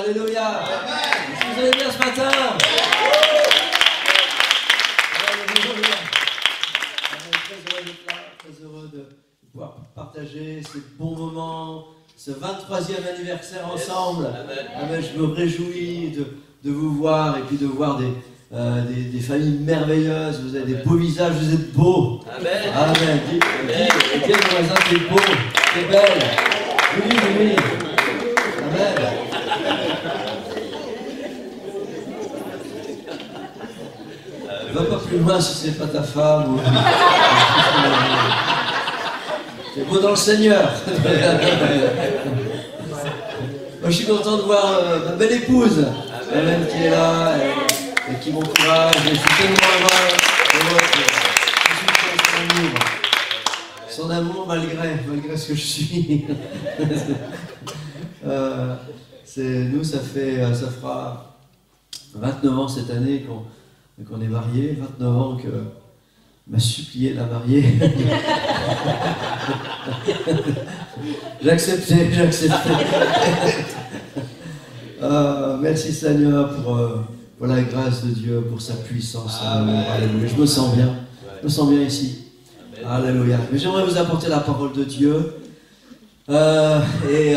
Alléluia. Est-ce que vous allez bien ce matin? Très heureux de pouvoir partager ces bons moments, ce 23e anniversaire ensemble. Amen. Je me réjouis de vous voir et puis de voir des familles merveilleuses. Vous avez des beaux visages, vous êtes beaux. Amen. Amen. Dis mon voisin, t'es beau, t'es belle. Oui, oui. Amen. Va pas plus loin si c'est pas ta femme. Ou... T'es beau dans le Seigneur. Moi, je suis content de voir ma belle épouse, Amen, qui est là et qui m'encourage. Je suis tellement heureux de son amour malgré ce que je suis. Nous, ça fera 29 ans cette année qu'on est mariés, 29 ans que m'a supplié de la marier. J'ai accepté. Merci Seigneur pour la grâce de Dieu, pour sa puissance. Alléluia. Je me sens bien ici. Alléluia. Mais j'aimerais vous apporter la parole de Dieu et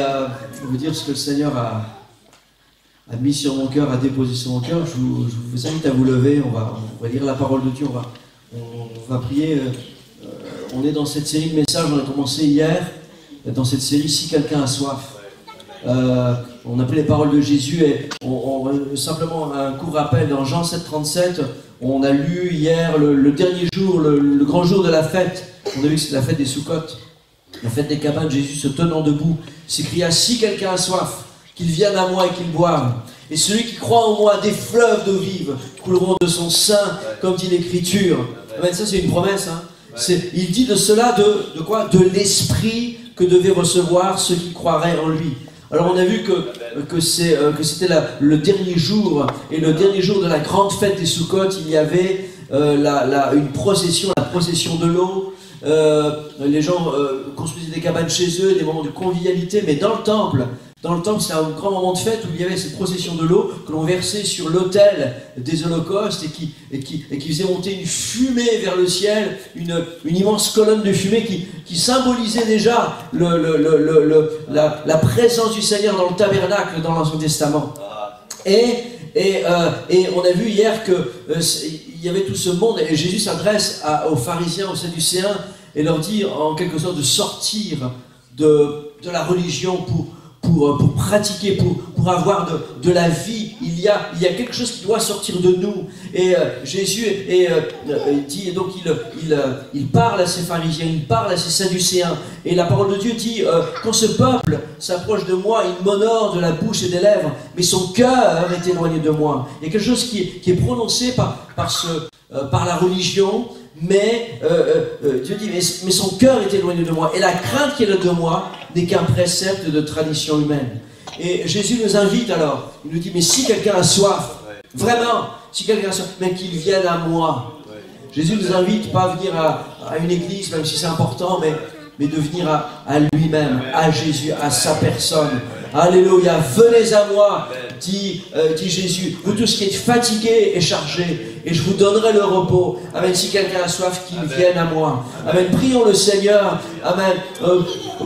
vous dire ce que le Seigneur a mis sur mon cœur, a déposé sur mon cœur. Je vous invite à vous lever. On va lire la parole de Dieu. On va prier. On est dans cette série de messages. On a commencé hier dans cette série Si quelqu'un a soif. On a pris les paroles de Jésus et simplement un court rappel dans Jean 7,37. On a lu hier le dernier jour, le grand jour de la fête. On a vu que c'est la fête des Soukotes, la fête des cabanes. Jésus se tenant debout s'écria: si quelqu'un a soif, qu'il vienne à moi et qu'il boive. Et celui qui croit en moi, des fleuves d'eau vive couleront de son sein, comme dit l'Écriture. Amen, ça c'est une promesse. Hein. Il dit de cela de quoi? De l'esprit que devaient recevoir ceux qui croiraient en lui. Alors on a vu que c'était le dernier jour, et le dernier jour de la grande fête des Soukotes, il y avait une procession, la procession de l'eau. Les gens construisaient des cabanes chez eux, des moments de convivialité, mais dans le temple, c'est un grand moment de fête où il y avait cette procession de l'eau que l'on versait sur l'autel des holocaustes et qui faisait monter une fumée vers le ciel, une immense colonne de fumée qui symbolisait déjà la présence du Seigneur dans le tabernacle dans l'Ancien Testament. Et on a vu hier qu'il y avait tout ce monde, et Jésus s'adresse aux pharisiens, aux sadducéens, et leur dit en quelque sorte de sortir de la religion pour pratiquer, pour avoir de la vie. Il y a quelque chose qui doit sortir de nous. Et Jésus dit, et donc il parle à ces pharisiens, il parle à ces sadducéens. Et la parole de Dieu dit, quand ce peuple s'approche de moi, il m'honore de la bouche et des lèvres, mais son cœur est éloigné de moi. Il y a quelque chose qui est prononcé par la religion, mais Dieu dit, mais son cœur est éloigné de moi. Et la crainte qui est de moi n'est qu'un précepte de tradition humaine. Et Jésus nous invite alors, il nous dit, mais si quelqu'un a soif, vraiment, si quelqu'un a soif, mais qu'il vienne à moi. Jésus nous invite pas à venir à une église, même si c'est important, mais de venir à lui-même, à Jésus, à sa personne. Alléluia, venez à moi, dit Jésus, vous tous qui êtes fatigués et chargés, et je vous donnerai le repos. Amen, si quelqu'un a soif, qu'il vienne à moi. Amen, prions le Seigneur, amen,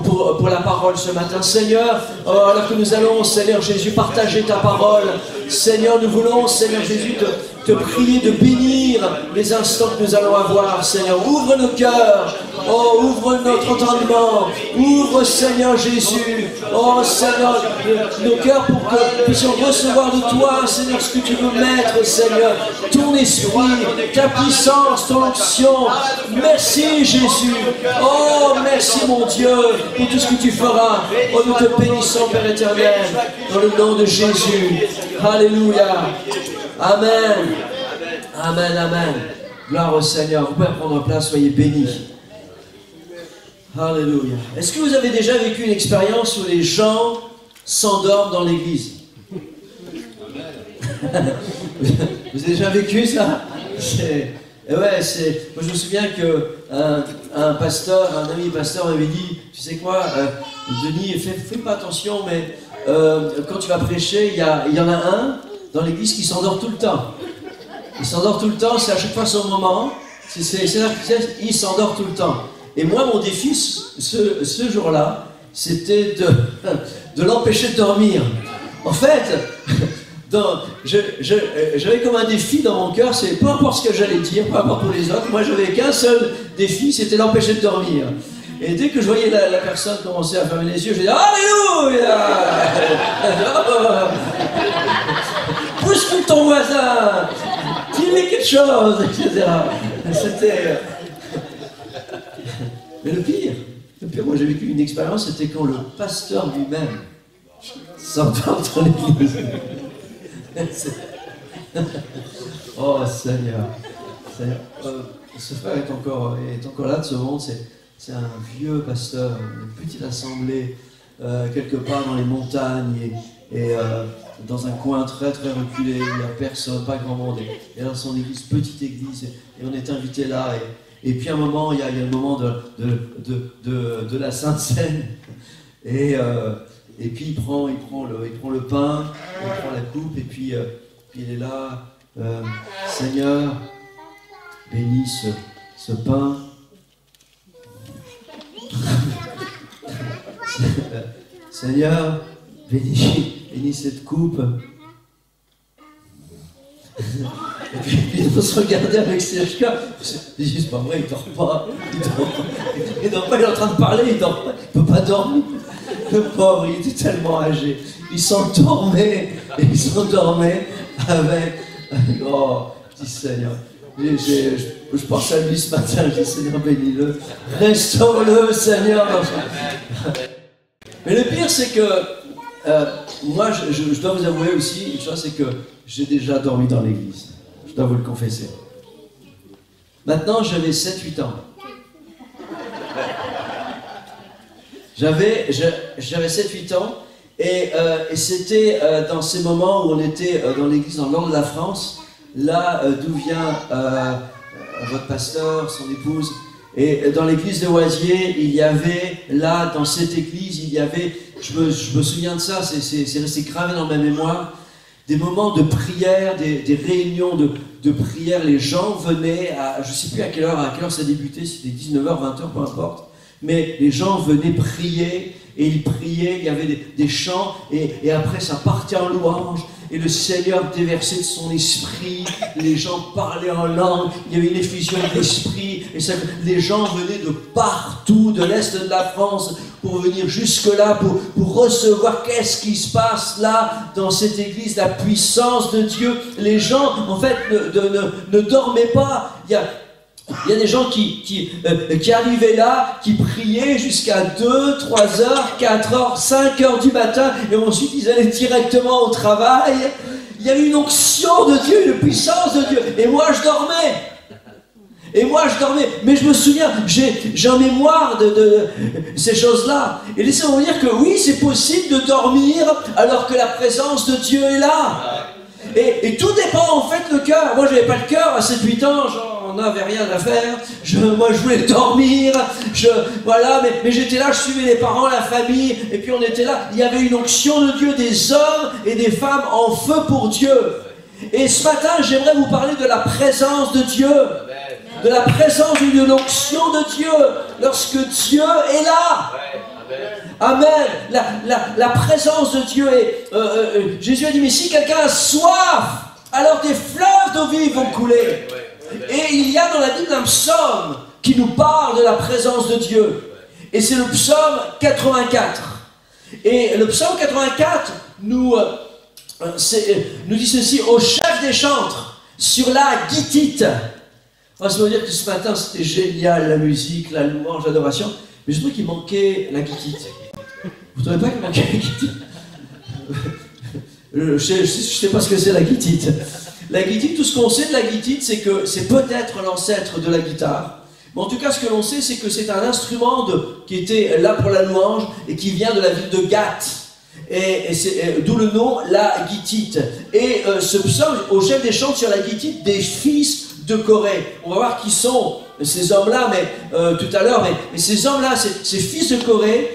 pour la parole ce matin. Seigneur, alors que nous allons, Seigneur Jésus, partager ta parole, Seigneur, nous voulons, Seigneur Jésus, te prier de bénir les instants que nous allons avoir, Seigneur. Ouvre nos cœurs, oh, ouvre notre entendement, ouvre, Seigneur Jésus, oh, Seigneur, nos cœurs pour que nous puissions recevoir de toi, Seigneur, ce que tu veux mettre, Seigneur, ton esprit, ta puissance, ton onction. Merci, Jésus. Oh, merci, mon Dieu, pour tout ce que tu feras. Oh, nous te bénissons, Père éternel, dans le nom de Jésus. Alléluia. Amen. Amen, amen. Gloire au Seigneur. Vous pouvez prendre place, soyez bénis. Alléluia. Est-ce que vous avez déjà vécu une expérience où les gens s'endorment dans l'église? Vous avez déjà vécu ça? Moi je me souviens qu'un pasteur, un ami pasteur m'avait dit, tu sais quoi, Denis, fais pas attention, mais quand tu vas prêcher, il y en a un dans l'église qui s'endort tout le temps. Il s'endort tout le temps, c'est à chaque fois son moment. Il s'endort tout le temps. Et moi, mon défi, ce jour-là, c'était de l'empêcher de dormir. En fait, j'avais comme un défi dans mon cœur, c'est peu importe ce que j'allais dire, peu importe pour les autres, moi j'avais qu'un seul défi, c'était l'empêcher de dormir. Et dès que je voyais la personne commencer à fermer les yeux, je disais Alléluia. Pousse ton voisin, dis-lui quelque chose, etc. C'était. Mais le pire, moi j'ai vécu une expérience, c'était quand le pasteur lui-même s'entend dans l'église. Oh Seigneur, ce frère est encore là de ce monde, c'est un vieux pasteur, une petite assemblée, quelque part dans les montagnes, et dans un coin très très reculé, il n'y a personne, pas grand monde, et dans son église, petite église, et on est invité là, et puis à un moment, il y a le moment de la Sainte Seine, et puis il prend le pain, il prend la coupe, et puis il est là, Seigneur, bénis ce pain. Seigneur, bénis cette coupe. Et puis on se regardait avec CHK. C'est pas vrai, il dort pas. Il dort pas, il est en train de parler, il dort pas, il peut pas dormir. Le pauvre, il était tellement âgé. Il s'endormait avec. Oh, petit Seigneur. Je pense à lui ce matin, je dis Seigneur, bénis-le. Restaure-le, Seigneur. Mais le pire, c'est que moi, je dois vous avouer aussi une chose, c'est que j'ai déjà dormi dans l'église. Je dois vous le confesser. Maintenant, j'avais 7-8 ans. J'avais 7-8 ans, et c'était dans ces moments où on était dans l'église dans le nord de la France, là d'où vient votre pasteur, son épouse. Et dans l'église de Oisier, il y avait, là, dans cette église, il y avait, je me souviens de ça, c'est resté gravé dans ma mémoire, des moments de prière, des réunions de prière. Les gens venaient, je ne sais plus à quelle heure ça débutait, c'était 19h, 20h, peu importe, mais les gens venaient prier, et ils priaient, il y avait des chants, et après ça partait en louange, et le Seigneur déversait de son esprit, les gens parlaient en langue, il y avait une effusion d'esprit, et les gens venaient de partout, de l'Est de la France, pour venir jusque-là, pour recevoir qu'est-ce qui se passe là, dans cette église, la puissance de Dieu. Les gens, en fait, ne dormaient pas. Il y a des gens qui arrivaient là, qui priaient jusqu'à 2, 3 heures, 4 heures, 5 heures du matin, et ensuite ils allaient directement au travail. Il y avait une onction de Dieu, une puissance de Dieu, et moi je dormais. Mais je me souviens, j'ai en mémoire de ces choses-là. Et laissez-moi vous dire que oui, c'est possible de dormir alors que la présence de Dieu est là. Et tout dépend en fait le cœur. Moi, je n'avais pas le cœur à 7-8 ans, j'en avais rien à faire. Moi, je voulais dormir. Voilà, mais j'étais là, je suivais les parents, la famille, et puis on était là. Il y avait une onction de Dieu, des hommes et des femmes en feu pour Dieu. Et ce matin, j'aimerais vous parler de la présence de Dieu. De la présence et de l'onction de Dieu. Lorsque Dieu est là. Amen. La présence de Dieu est... Jésus a dit, mais si quelqu'un a soif, alors des fleuves d'eau vive vont couler. Et il y a dans la Bible un psaume qui nous parle de la présence de Dieu. Et c'est le psaume 84. Et le psaume 84 nous dit ceci, au chef des chantres, sur la guitite. On va se dire que ce matin c'était génial, la musique, la louange, l'adoration. Mais je trouve qu'il manquait la guitite. Vous ne trouvez pas qu'il manquait la guitite? Je ne sais pas ce que c'est la guitite. La guitite, tout ce qu'on sait de la guitite, c'est que c'est peut-être l'ancêtre de la guitare. Mais en tout cas, ce que l'on sait, c'est que c'est un instrument qui était là pour la louange et qui vient de la ville de Gath. Et d'où le nom, la guitite. Et ce psaume, au chef des chants sur la guitite, des fils de Corée. On va voir qui sont ces hommes-là, mais tout à l'heure, mais ces hommes-là, ces fils de Corée,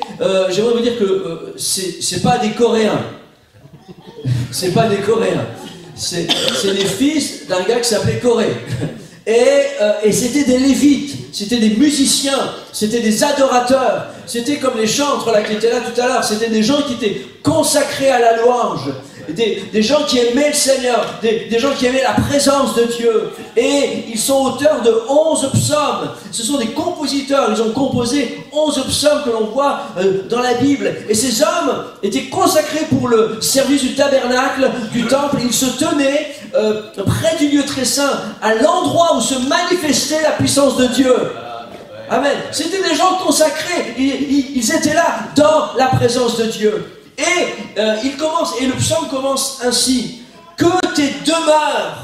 j'aimerais vous dire que c'est pas des Coréens. C'est pas des Coréens. C'est les fils d'un gars qui s'appelait Corée. Et c'était des lévites, c'était des musiciens, c'était des adorateurs, c'était comme les chantres là qui étaient là tout à l'heure, c'était des gens qui étaient consacrés à la louange, des gens qui aimaient le Seigneur, des gens qui aimaient la présence de Dieu. Et ils sont auteurs de 11 psaumes. Ce sont des compositeurs, ils ont composé 11 psaumes que l'on voit dans la Bible. Et ces hommes étaient consacrés pour le service du tabernacle, du temple. Ils se tenaient près du lieu très saint, à l'endroit où se manifestait la puissance de Dieu. Amen. C'était des gens consacrés. Ils étaient là dans la présence de Dieu. Et le psaume commence ainsi. Que tes demeures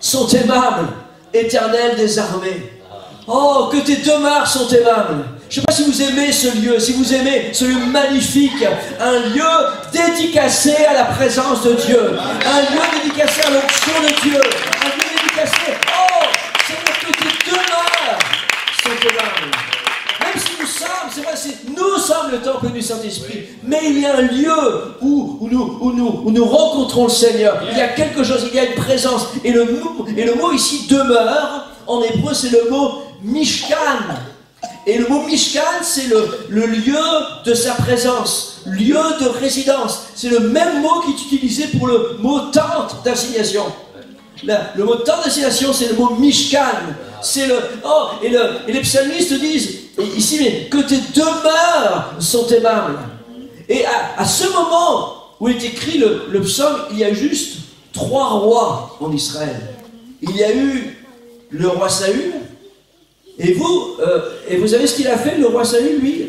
sont aimables, Éternel des armées. Oh, que tes demeures sont aimables. Je ne sais pas si vous aimez ce lieu, si vous aimez ce lieu magnifique, un lieu dédicacé à la présence de Dieu, un lieu dédicacé à l'onction de Dieu, un lieu dédicacé. Oh, Seigneur, que tes demeures sont aimables. Même si nous sommes le temple du Saint-Esprit, mais il y a un lieu où nous rencontrons le Seigneur. Il y a quelque chose, il y a une présence. Et le mot ici, demeure, en hébreu, c'est le mot Mishkan. Et le mot Mishkan, c'est le lieu de sa présence, lieu de résidence. C'est le même mot qui est utilisé pour le mot tente d'assignation. Le mot tente d'assignation, c'est le mot Mishkan. C'est et les psalmistes disent ici, mais que tes demeures sont aimables. Et à ce moment où est écrit le psaume, il y a juste 3 rois en Israël. Il y a eu le roi Saül. Et vous savez ce qu'il a fait, le roi Saül, lui?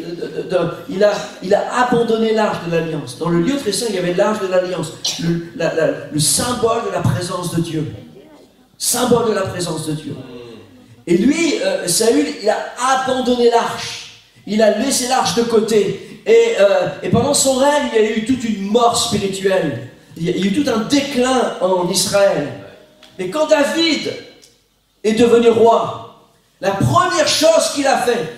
Il a abandonné l'arche de l'Alliance. Dans le lieu très saint, il y avait l'arche de l'Alliance, le symbole de la présence de Dieu. Symbole de la présence de Dieu. Et lui, Saül, il a abandonné l'arche. Il a laissé l'arche de côté. Et pendant son règne, il y a eu toute une mort spirituelle. Il y a eu tout un déclin en Israël. Mais quand David est devenu roi, la première chose qu'il a fait,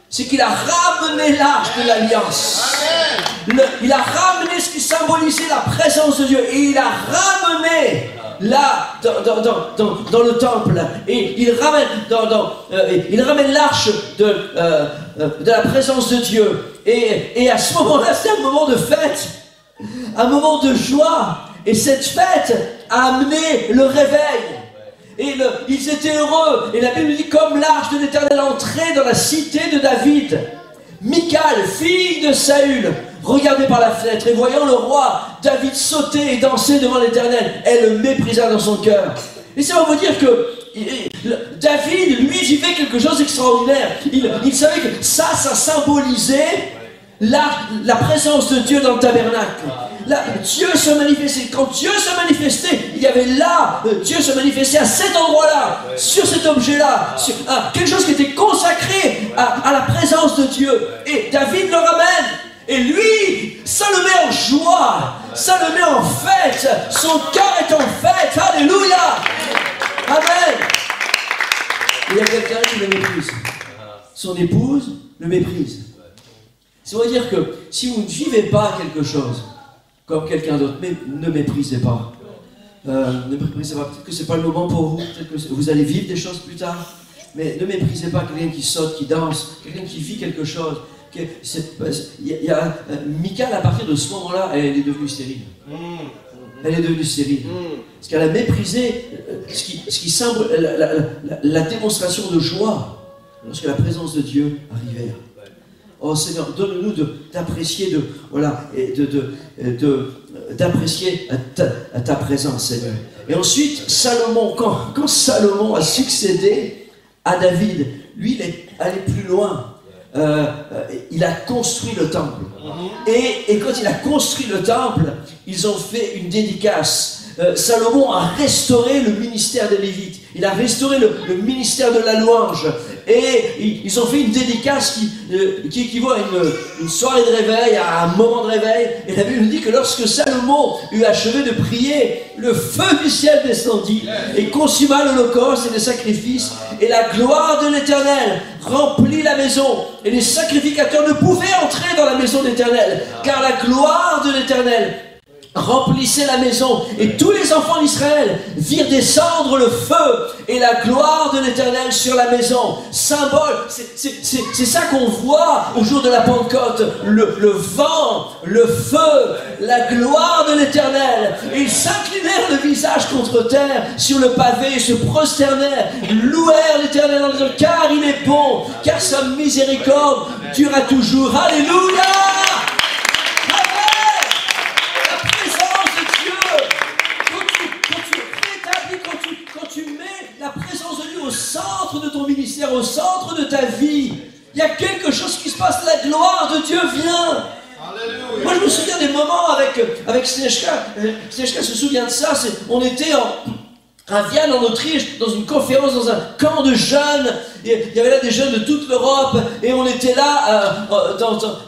c'est qu'il a ramené l'arche de l'Alliance. Il a ramené ce qui symbolisait la présence de Dieu. Et il a ramené là, dans le temple. Et il ramène l'arche de la présence de Dieu. Et à ce moment-là, c'est un moment de fête, un moment de joie. Et cette fête a amené le réveil. Et ils étaient heureux. Et la Bible dit, comme l'arche de l'Éternel entrait dans la cité de David, Michal, fille de Saül, regardait par la fenêtre et voyant le roi David sauter et danser devant l'Éternel, elle le méprisa dans son cœur. Et ça va vous dire que David, lui, vivait quelque chose d'extraordinaire. Il savait que ça symbolisait la présence de Dieu dans le tabernacle. Là, Dieu se manifestait. Quand Dieu se manifestait, il y avait là, Dieu se manifestait à cet endroit-là, sur cet objet-là, quelque chose qui était consacré à la présence de Dieu. Et David le ramène. Et lui, ça le met en joie, ça le met en fête. Son cœur est en fête. Alléluia. Amen. Il y a quelqu'un qui le méprise. Son épouse le méprise. Ça veut dire que si vous ne vivez pas quelque chose comme quelqu'un d'autre, mais ne méprisez pas. Ne méprisez pas. Peut-être que ce n'est pas le moment pour vous. Peut-être que vous allez vivre des choses plus tard. Mais ne méprisez pas quelqu'un qui saute, qui danse, quelqu'un qui vit quelque chose. Michal, à partir de ce moment-là, elle est devenue stérile. Elle est devenue stérile. Parce qu'elle a méprisé ce qui semble la démonstration de joie lorsque la présence de Dieu arrivait. Oh Seigneur, donne-nous d'apprécier d'apprécier ta présence, Seigneur. Et ensuite, Salomon, quand Salomon a succédé à David, lui, il est allé plus loin. Il a construit le temple. Et quand il a construit le temple, ils ont fait une dédicace. Salomon a restauré le ministère des Lévites. Il a restauré le ministère de la louange. et ils ont fait une dédicace qui équivaut à une soirée de réveil, à un moment de réveil. Et la Bible nous dit que lorsque Salomon eut achevé de prier, le feu du ciel descendit et consuma l'holocauste et les sacrifices, et la gloire de l'Éternel remplit la maison, et les sacrificateurs ne pouvaient entrer dans la maison de l'Éternel, car la gloire de l'Éternel remplissait la maison, et tous les enfants d'Israël virent descendre le feu et la gloire de l'Éternel sur la maison. Symbole, c'est ça qu'on voit au jour de la Pentecôte, le vent, le feu, la gloire de l'Éternel. Et ils s'inclinèrent le visage contre terre sur le pavé, et se prosternèrent, louèrent l'Éternel en disant: car il est bon, car sa miséricorde dure à toujours. Alléluia. Au centre de ton ministère, au centre de ta vie, il y a quelque chose qui se passe, la gloire de Dieu vient. Alléluia. Moi je me souviens des moments avec Snezka. Snezka se souvient de ça. On était à Vienne en Autriche, dans une conférence, dans un camp de jeunes. Il y avait là des jeunes de toute l'Europe, et on était là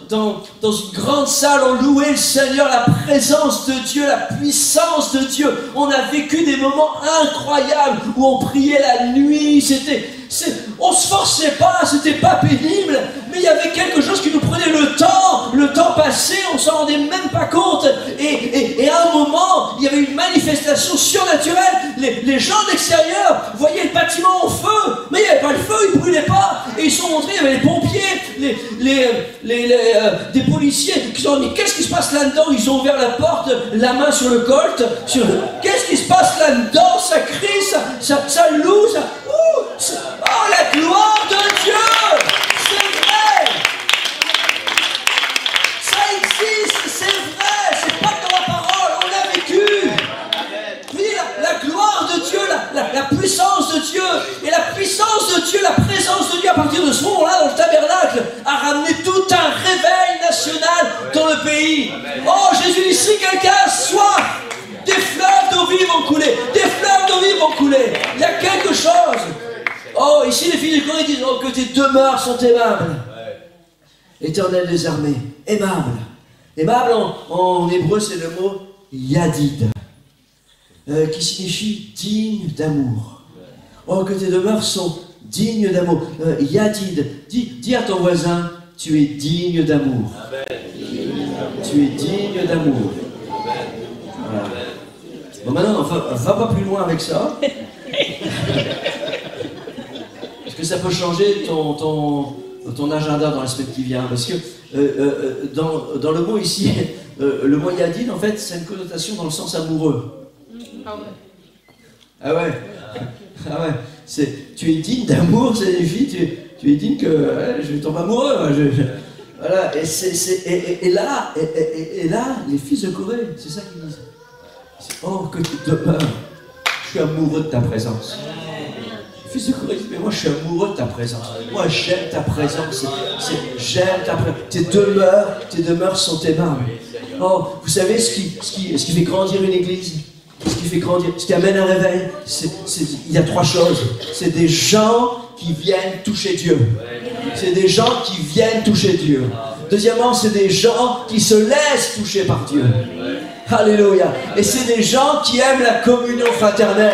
dans une grande salle, on louait le Seigneur, la présence de Dieu, la puissance de Dieu. On a vécu des moments incroyables où on priait la nuit. On se forçait pas, c'était pas pénible, mais il y avait quelque chose qui nous prenait le temps passait, on s'en rendait même pas compte. Et à un moment, il y avait une manifestation surnaturelle. Les gens de l'extérieur voyaient le bâtiment en feu, mais il n'y avait pas le feu, il ne brûlait pas. Et ils sont montrés, il y avait les pompiers, des policiers qui ont dit: qu'est-ce qui se passe là-dedans? Ils ont ouvert la porte, la main sur le colt. Qu'est-ce qui se passe là-dedans? Ça crie, ça loue, ça... Oh, la gloire de Dieu! C'est vrai! Ça existe, c'est vrai! C'est pas dans la parole, on l'a vécu! Oui, la gloire de Dieu, la puissance de Dieu, et la puissance de Dieu, la présence de Dieu à partir de ce moment-là dans le tabernacle a ramené tout un réveil national dans le pays. Oh, Jésus dit: si quelqu'un a soif, des fleuves d'eau vive vont couler, des fleuves d'eau vive vont couler. Il y a quelque chose. Oh, ici les filles de Corée disent: oh, que tes demeures sont aimables. Éternel des armées, aimable. Aimable en hébreu, c'est le mot yadid, qui signifie digne d'amour. Oh, que tes demeures sont dignes d'amour. Yadid, dis à ton voisin: tu es digne d'amour. Tu es digne d'amour. Voilà. Bon, maintenant, va pas plus loin avec ça. Parce que ça peut changer ton agenda dans la semaine qui vient. Parce que dans le mot ici, le mot yadid, en fait, c'est une connotation dans le sens amoureux. Ah ouais. Ah ouais. Tu es digne d'amour, ça signifie tu es digne que je vais tomber amoureux. Voilà. Et là, les fils de Corée, c'est ça qu'ils disent. Oh, que tu demeures. Je suis amoureux de ta présence. Fils de Corée, mais moi je suis amoureux de ta présence. Moi j'aime ta présence. J'aime ta présence. Tes demeures sont aimables. Oh, vous savez ce qui fait grandir une église? Ce qui amène un réveil, il y a trois choses. C'est des gens qui viennent toucher Dieu. C'est des gens qui viennent toucher Dieu. Deuxièmement, c'est des gens qui se laissent toucher par Dieu. Alléluia. Et c'est des gens qui aiment la communion fraternelle.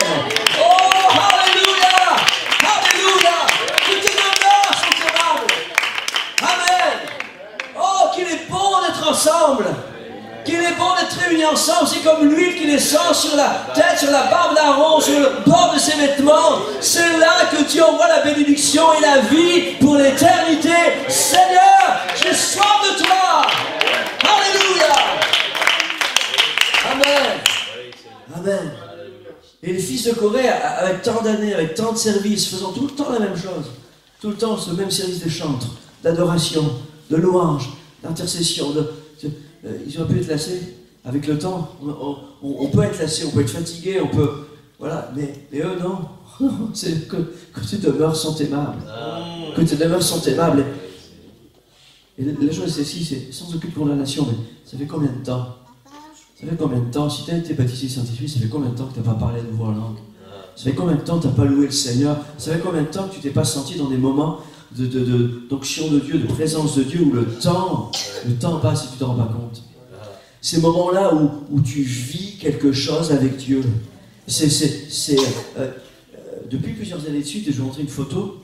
Oh, alléluia. Alléluia. Que tes demeures sont aimables. Amen. Oh, qu'il est bon d'être ensemble. Qu'il est bon d'être réunis ensemble. C'est comme l'huile qui descend sur la tête, sur la barbe d'Aaron, sur le bord de ses vêtements. C'est là que Dieu envoie la bénédiction et la vie pour l'éternité. Seigneur, j'ai soif de toi. Alléluia. Amen. Amen. Et les fils de Corée, avec tant d'années, avec tant de services, faisant tout le temps la même chose. Tout le temps ce même service de chantre, d'adoration, de louange, d'intercession, ils auraient pu être lassés avec le temps. On peut être lassé, on peut être fatigué, on peut... Voilà, mais eux, non. C'est que tes demeures sont aimables. Que tes demeures sont aimables. Et la chose, c'est si, c'est sans aucune condamnation, mais ça fait combien de temps? Ça fait combien de temps? Si tu as été baptisé Saint-Esprit, ça fait combien de temps que tu n'as pas parlé de nouveau en langue? Ça fait combien de temps tu n'as pas loué le Seigneur? Ça fait combien de temps que tu t'es pas senti dans des moments d'onction de Dieu, de présence de Dieu, où le temps passe et tu ne te rends pas compte? Ces moments-là où tu vis quelque chose avec Dieu. Depuis plusieurs années de suite, et je vais vous montrer une photo,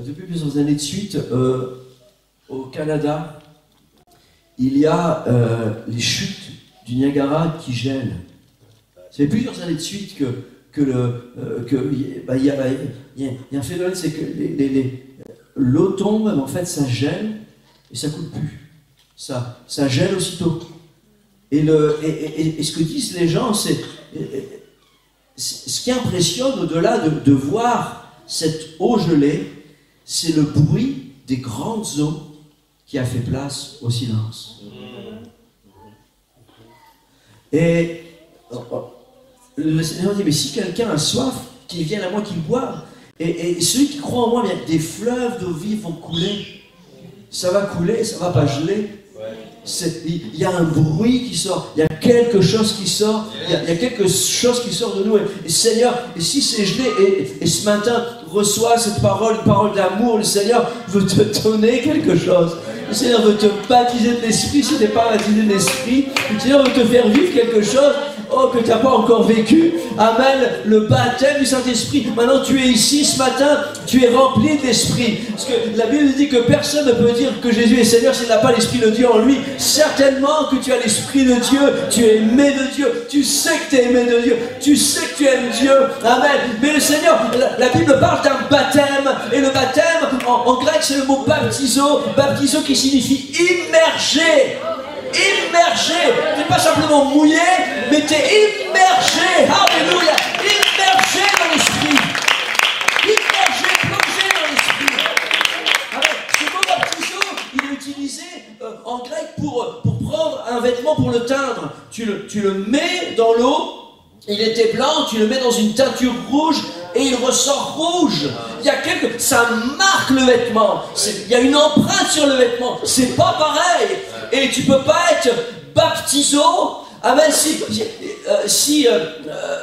depuis plusieurs années de suite, au Canada, il y a les chutes du Niagara qui gèlent. Ça fait plusieurs années de suite il y a un phénomène, c'est que l'eau tombe, mais en fait ça gèle et ça coule plus. Ça gèle aussitôt. Et ce que disent les gens, c'est ce qui impressionne au-delà de voir cette eau gelée, c'est le bruit des grandes eaux qui a fait place au silence. Et le Seigneur dit, mais si quelqu'un a soif, qu'il vienne à moi, qu'il boive. Et celui qui croit en moi, bien, des fleuves d'eau vive vont couler. Ça va couler, ça ne va pas geler. Il y a un bruit qui sort, il y a quelque chose qui sort, il y a quelque chose qui sort de nous. Et Seigneur, et si c'est gelé, et ce matin, reçois cette parole, une parole d'amour, le Seigneur veut te donner quelque chose. Le Seigneur veut te baptiser de l'Esprit, si tu n'es pas baptisé de l'Esprit, le Seigneur veut te faire vivre quelque chose. Oh, que tu n'as pas encore vécu. Amen. Le baptême du Saint-Esprit. Maintenant, tu es ici ce matin, tu es rempli de l'Esprit. Parce que la Bible dit que personne ne peut dire que Jésus est Seigneur s'il n'a pas l'Esprit de Dieu en lui. Certainement que tu as l'Esprit de Dieu, tu es aimé de Dieu, tu sais que tu es aimé de Dieu, tu sais que tu aimes Dieu. Amen. Mais le Seigneur, la Bible parle d'un baptême. Et le baptême, en grec, c'est le mot baptizo. Baptizo qui signifie immerger. Immergé, tu n'es pas simplement mouillé, mais tu es immergé, alléluia, immergé dans l'Esprit, immergé, plongé dans l'Esprit. Ce mot baptizo, il est utilisé en grec pour prendre un vêtement pour le teindre. Tu le mets dans l'eau, il était blanc, tu le mets dans une teinture rouge et il ressort rouge. Ça marque le vêtement, il y a une empreinte sur le vêtement, c'est pas pareil. Et tu peux pas être baptizo, amen,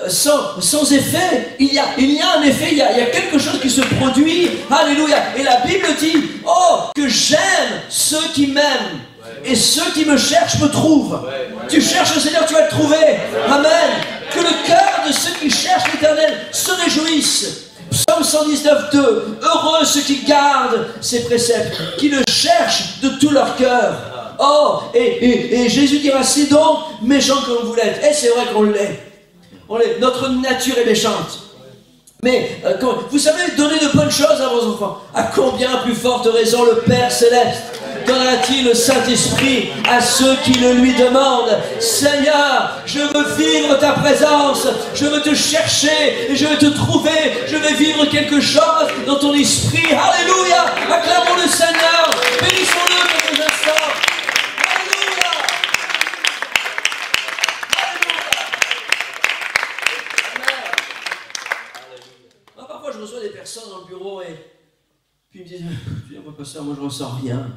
sans effet. Il y a un effet, il y a quelque chose qui se produit. Alléluia. Et la Bible dit, oh, que j'aime ceux qui m'aiment. Et ceux qui me cherchent me trouvent. Tu cherches le Seigneur, tu vas le trouver. Amen. Que le cœur de ceux qui cherchent l'Éternel se réjouisse. Psaume 119, 2. Heureux ceux qui gardent ses préceptes, qui le cherchent de tout leur cœur. Oh, et Jésus dira, c'est donc méchant comme vous l'êtes. Et c'est vrai qu'on l'est. Notre nature est méchante. Mais, vous savez, donnez de bonnes choses à vos enfants. À combien plus forte raison le Père Céleste donnera-t-il le Saint-Esprit à ceux qui le lui demandent? Seigneur, je veux vivre ta présence, je veux te chercher, et je veux te trouver, je veux vivre quelque chose dans ton esprit. Alléluia! Acclamons le Seigneur, bénissons-le quelques instants. Alléluia! Moi, parfois, je reçois des personnes dans le bureau et puis ils me disent, pasteur, moi je ressens rien.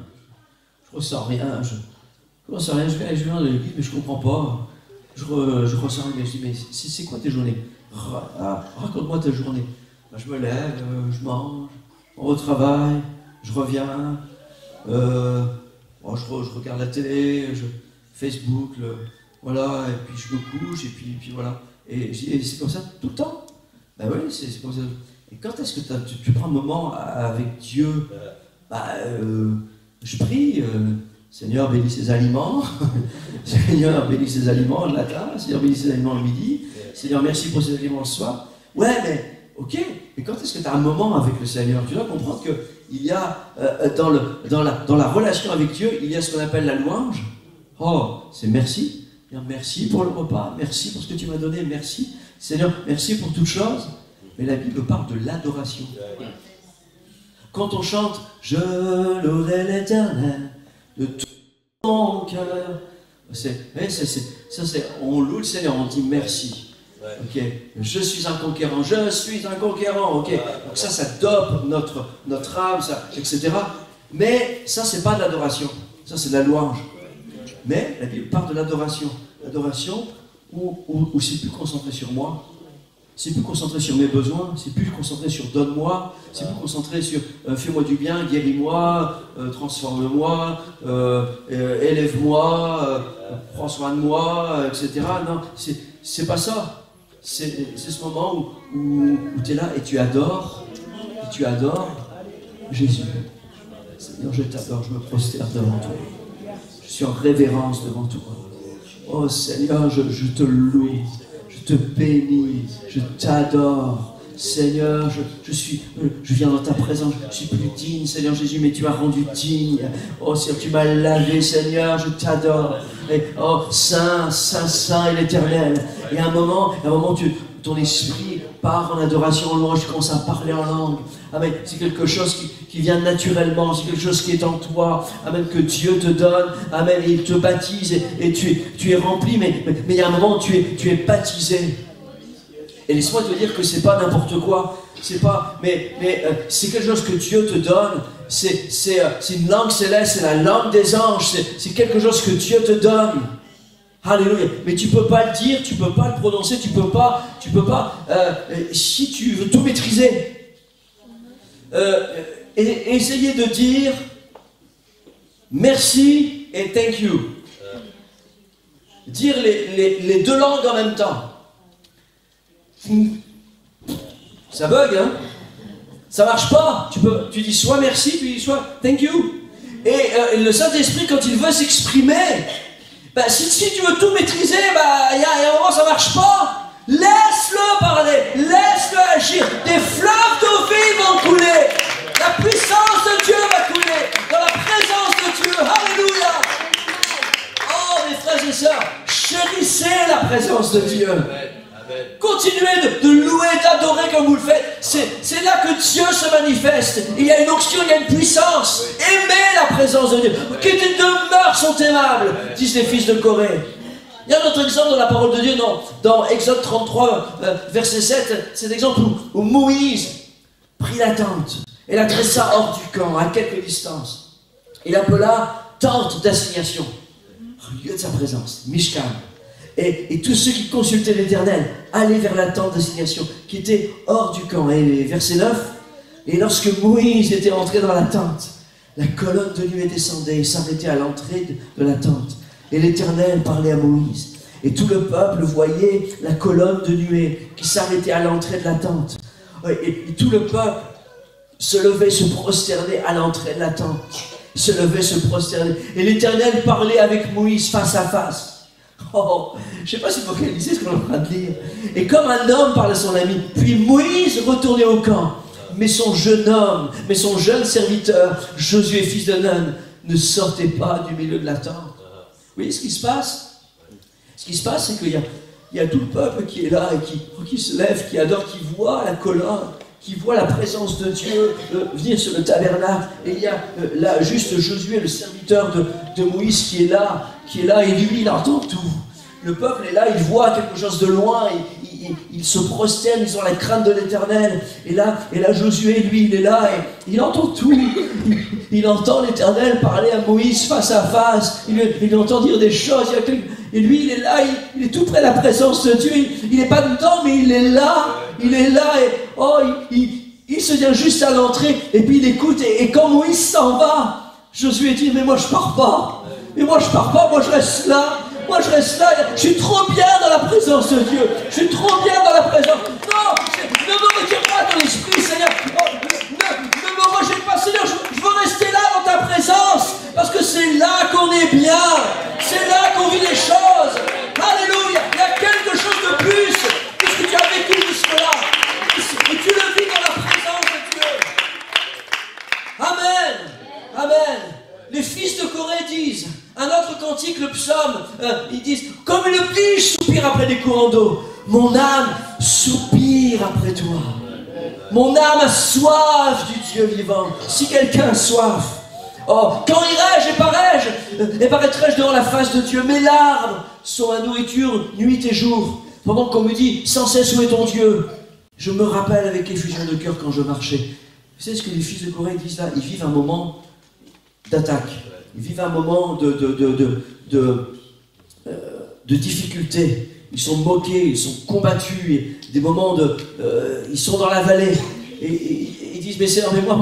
Je ressens rien, je viens de l'église, mais je comprends pas. Je ressens rien, je dis, mais c'est quoi tes journées? Raconte-moi ta journée. Ben, je me lève, je mange, on va au travail, je reviens, je regarde la télé, Facebook, voilà, et puis je me couche, et puis voilà. Et je dis, et c'est comme ça tout le temps? Ben oui, c'est comme ça. Et quand est-ce que tu prends un moment avec Dieu? Je prie, Seigneur bénis ses aliments, Seigneur bénis ses aliments le matin, Seigneur bénis ses aliments le midi, Seigneur merci pour ses aliments le soir. Ouais, mais ok, mais quand est-ce que tu as un moment avec le Seigneur? Tu dois comprendre qu'il y a dans la relation avec Dieu, il y a ce qu'on appelle la louange. Oh, c'est merci. Merci pour le repas, merci pour ce que tu m'as donné, merci. Seigneur, merci pour toutes choses. Mais la Bible parle de l'adoration. Quand on chante « Je louerai l'Éternel de tout mon cœur », on loue le Seigneur, on dit merci. Okay. Je suis un conquérant, ok. Donc ça dope notre âme, etc. Mais ça, c'est pas de l'adoration, ça c'est de la louange. Mais la Bible parle de l'adoration. L'adoration où c'est plus concentré sur moi, c'est plus concentré sur mes besoins, c'est plus concentré sur donne-moi, c'est plus concentré sur fais-moi du bien, guéris-moi, transforme-moi, élève-moi, prends soin de moi, etc. Non, c'est pas ça. C'est ce moment où tu es là et tu adores Jésus. Seigneur, je t'adore, je me prosterne devant toi. Je suis en révérence devant toi. Oh Seigneur, je te loue, je te bénis, je t'adore. Seigneur, je viens dans ta présence, je suis plus digne, Seigneur Jésus, mais tu m'as rendu digne. Oh Seigneur, tu m'as lavé, Seigneur, je t'adore. Et oh, Saint, Saint, Saint est l'Éternel. Et à un moment, ton esprit part en adoration, en louange, tu commences à parler en langue. Amen. C'est quelque chose qui vient naturellement, c'est quelque chose qui est en toi. Amen. Que Dieu te donne. Amen. Et il te baptise et tu es rempli, mais il y a un moment où tu es baptisé. Et laisse-moi te dire que c'est pas n'importe quoi. C'est pas, c'est quelque chose que Dieu te donne. C'est une langue céleste, c'est la langue des anges. C'est quelque chose que Dieu te donne. Alléluia. Mais tu peux pas le dire, tu peux pas le prononcer, tu peux pas. Si tu veux tout maîtriser, et essayer de dire merci et thank you. Dire les deux langues en même temps. Ça bug, hein? Ça marche pas. Tu dis soit merci, tu dis soit thank you. Et le Saint-Esprit, quand il veut s'exprimer, si tu veux tout maîtriser, il y a un moment ça marche pas. Laisse-le parler, laisse-le agir. Des fleuves d'eau vive vont couler. La puissance de Dieu va couler dans la présence de Dieu. Alléluia. Oh mes frères et sœurs, chérissez la présence de Dieu. Continuez de louer, d'adorer comme vous le faites. C'est là que Dieu se manifeste. Il y a une onction, il y a une puissance. Aimez la présence de Dieu. Que tes demeures sont aimables, disent les fils de Corée. Il y a un autre exemple dans la parole de Dieu, dans Exode 33, verset 7. C'est l'exemple où Moïse prit la tente et la dressa hors du camp, à quelque distance. Il appela tente d'assignation, lieu de sa présence, Mishkan. Et tous ceux qui consultaient l'Éternel allaient vers la tente d'assignation qui était hors du camp. Et verset 9, et lorsque Moïse était entré dans la tente, la colonne de nuée descendait et s'arrêtait à l'entrée de la tente. Et l'Éternel parlait à Moïse. Et tout le peuple voyait la colonne de nuée qui s'arrêtait à l'entrée de la tente. Et tout le peuple se levait, se prosternait à l'entrée de la tente. Se levait, se prosternait. Et l'Éternel parlait avec Moïse face à face. Oh, je ne sais pas si vous réalisez ce qu'on est en train de lire. Et comme un homme parle à son ami, puis Moïse retournait au camp. Mais son jeune serviteur, Josué, fils de Nun, ne sortait pas du milieu de la tente. Vous voyez ce qui se passe? Ce qui se passe, c'est qu'il y a tout le peuple qui est là et qui se lève, qui adore, qui voit la colonne, qui voit la présence de Dieu venir sur le tabernacle. Et il y a là juste Josué, le serviteur de Moïse, qui est là, et lui, il entend tout. Le peuple est là, il voit quelque chose de loin, il se prosterne, ils ont la crainte de l'Éternel. Et là, Josué, lui, il est là, et il entend tout. Il entend l'Éternel parler à Moïse face à face, il entend dire des choses. Et lui, il est là, il est tout près de la présence de Dieu. Il n'est pas dedans, mais il est là, et il se tient juste à l'entrée, et puis il écoute, et quand Moïse s'en va, Josué dit, mais moi je pars pas, moi je reste là, je suis trop bien dans la présence de Dieu, je suis trop bien dans la présence. Non, ne me retire pas ton esprit, Seigneur, ne me rejette pas, Seigneur, je veux rester là dans ta présence, parce que c'est là qu'on est bien, c'est là qu'on vit les choses. Alléluia, il y a quelque chose de plus, puisque tu as vécu jusque-là, et tu le vis dans la présence de Dieu. Amen, amen. Les fils de Corée disent, un autre cantique, le psaume, ils disent, comme une biche soupire après des courants d'eau, mon âme soupire après toi. Mon âme a soif du Dieu vivant. Si quelqu'un a soif, oh, quand irai-je et paraîtrai-je devant la face de Dieu? Mes larmes sont ma nourriture nuit et jour. Pendant qu'on me dit, sans cesse où est ton Dieu? Je me rappelle avec effusion de cœur quand je marchais. Vous savez ce que les fils de Corée disent là? Ils vivent un moment d'attaque. Ils vivent un moment de de difficultés. Ils sont moqués, ils sont combattus, et des moments de... ils sont dans la vallée, et ils disent, mais Seigneur, mais moi,